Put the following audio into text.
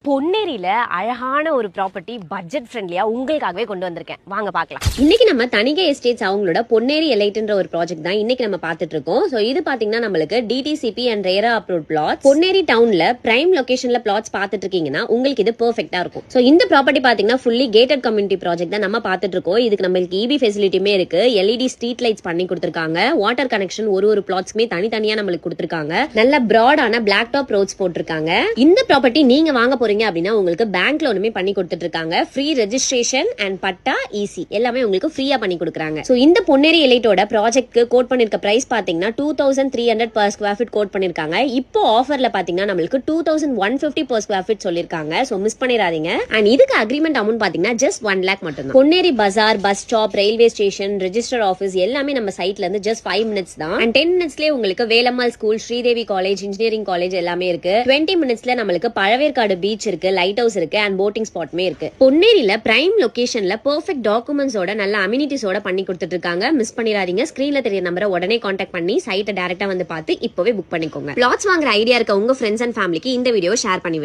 பொன்னேரியில அழகான ஒரு property budget ஃப்ரெண்ட்லியா உங்களுக்காகவே கொண்டு வந்திருக்கேன். வாங்க பார்க்கலாம். இன்னைக்கு நம்ம தனிகை எஸ்டேட்ஸ் அவங்களோட பொன்னேரி எலைட்ன்ற ஒரு ப்ராஜெக்ட் தான் இன்னைக்கு நம்ம பார்த்துட்டு இருக்கோம். சோ இது பாத்தீங்கன்னா நம்மளுக்கு DTCP and RERA approved plot Ponneri டவுன்ல பிரைம் லொகேஷன்ல பிளாட்ஸ் பார்த்துட்டு இருக்கீங்கன்னா உங்களுக்கு இது பெர்ஃபெக்ட்டா இருக்கும். சோ இந்த ப்ராப்பர்ட்டி பாத்தீங்கன்னா ஃபுல்லி கேட்டட் கம்யூனிட்டி ப்ராஜெக்ட் தான் நம்ம பார்த்துட்டு இருக்கோம். இதுக்கு நம்மளுக்கு இபி ஃபெசிலிட்டியுமே இருக்கு, எல்இடி ஸ்ட்ரீட் லைட்ஸ் பண்ணி கொடுத்திருக்காங்க, வாட்டர் கனெக்ஷன் ஒரு பிளாட்ஸ்க்குமே தனித்தனியா நம்மளுக்கு கொடுத்திருக்காங்க, நல்ல பிராடான பிளாக் டாப் ரோட்ஸ் போட்டிருக்காங்க. இந்த ப்ராப்பர்ட்டி நீங்க வாங்க போறீங்க அப்படின்னா உங்களுக்கு பேங்க் லோனுமே பண்ணி கொடுத்துட்டு இருக்காங்க. Free registration and patta easy எல்லாமே உங்களுக்கு ஃப்ரீயா பண்ணி கொடுக்குறாங்க. சோ இந்த பொன்னேரி எலைட்டோட ப்ராஜெக்ட்க்கு கோட் பண்ணிருக்க பிரைஸ் பாத்தீங்கன்னா 2300 per square feet கோட் பண்ணிருக்காங்க. இப்போ ஆஃபர்ல பாத்தீங்கன்னா நம்மளுக்கு 2150 per square feet சொல்லிருக்காங்க. சோ மிஸ் பண்ணிராதீங்க. அண்ட் இதுக்கு அக்ரிமெண்ட் அமௌண்ட் பாத்தீங்கன்னா ஜஸ்ட் 1 lakh மட்டும் தான். Ponneri bazaar, bus stop, railway station, register office எல்லாமே நம்ம சைட்ல இருந்து ஜஸ்ட் 5 minutes தான். அண்ட் 10 minutesலயே உங்களுக்கு Velammal school, Sridevi college, engineering college எல்லாமே இருக்கு. 20 minutesல நம்மளுக்கு பழவேற்காடு பீச் இருக்கு, லைட் ஹவுஸ் இருக்கு அண்ட் போட்டிங் ஸ்பாட்மே இருக்கு. பொன்னேரியில பிரைம் லொகேஷன்ல பெர்ஃபெக்ட் டாக்குமெண்ட்ஸோட நல்ல அம்யூனிட்டிஸோட பண்ணி கொடுத்துட்டு இருக்காங்க. மிஸ் பண்ணிராதீங்க. ஸ்கிரீன்ல தெரிய நம்பரை உடனே கான்டாக்ட் பண்ணி சைட்டை டைரக்டா வந்து பார்த்து இப்பவே புக் பண்ணிக்கோங்க. பிளாட்ஸ் வாங்குற ஐடியா இருக்க உங்க ஃப்ரெண்ட்ஸ் அண்ட் ஃபேமிலிக்கு இந்த வீடியோ ஷேர் பண்ணி விடுங்க.